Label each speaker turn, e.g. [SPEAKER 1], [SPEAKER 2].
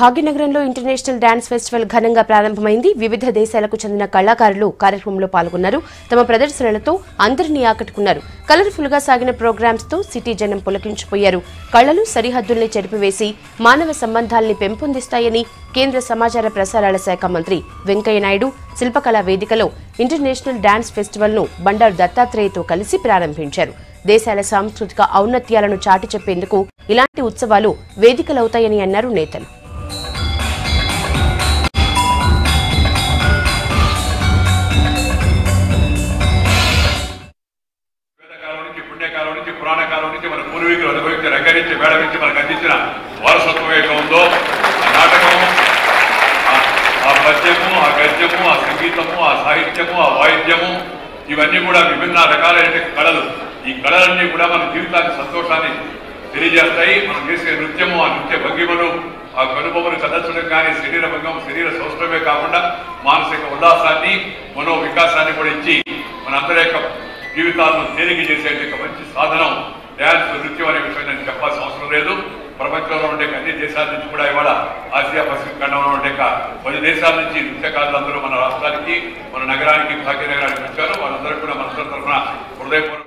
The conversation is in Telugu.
[SPEAKER 1] భాగ్యనగరంలో ఇంటర్నేషనల్ డాన్స్ ఫెస్టివల్ ఘనంగా ప్రారంభమైంది. వివిధ దేశాలకు చెందిన కళాకారులు కార్యక్రమంలో పాల్గొన్నారు. తమ ప్రదర్శనలతో అందరినీ ఆకట్టుకున్నారు. కలర్ఫుల్ గా సాగిన ప్రోగ్రామ్స్ తో సిటీ జనం పులకించిపోయారు. కళలు సరిహద్దుల్ని చెరిపివేసి మానవ సంబంధాల్ని పెంపొందిస్తాయని కేంద్ర సమాచార ప్రసారాల శాఖ మంత్రి వెంకయ్యనాయుడు శిల్పకళా వేదికలో ఇంటర్నేషనల్ డాన్స్ ఫెస్టివల్ ను బండారు దత్తాత్రేయతో కలిసి ప్రారంభించారు. దేశాల సాంస్కృతిక ఔన్నత్యాలను చాటి చెప్పేందుకు ఇలాంటి ఉత్సవాలు వేదికలవుతాయని అన్నారు నేతలు.
[SPEAKER 2] పురాణ కాలం నుంచి మన పూర్వీకులు అనుభవించి రంగరించి మేళవించి మనకు అందించిన వారసత్వం ఏక ఉందో ఆ నాటకము, ఆ పద్యము, ఆ గద్యము, ఆ సంగీతము, ఆ సాహిత్యము, ఆ వాయిద్యము, ఇవన్నీ కూడా విభిన్న రకాలైన కళలు. ఈ కళలన్నీ కూడా మన జీవితాన్ని సంతోషాన్ని తెలియజేస్తాయి. మనం చేసే నృత్యము, ఆ నృత్య భంగిమలు, ఆ కనుబొమ్మలు కదల్చడం కానీ శరీర భంగం, శరీర సౌష్ఠవమే కాకుండా మానసిక ఉల్లాసాన్ని, మనో వికాసాన్ని కూడా ఇచ్చి మనందరి యొక్క జీవితాలను తేలిక చేసే మంచి సాధనం డ్యాన్స్, నృత్యం అనే విషయం నేను చెప్పాల్సిన అవసరం లేదు. ప్రపంచంలో ఉండే అన్ని దేశాల నుంచి కూడా ఇవాళ ఆసియా పసిఫిక్ ఖండంలో ఉండే 10 దేశాల నుంచి నృత్యకారులందరూ మన రాష్ట్రానికి, మన నగరానికి, భాగ్యనగరానికి వచ్చారు. వాళ్ళందరూ కూడా మన తరఫున హృదయపూర్వక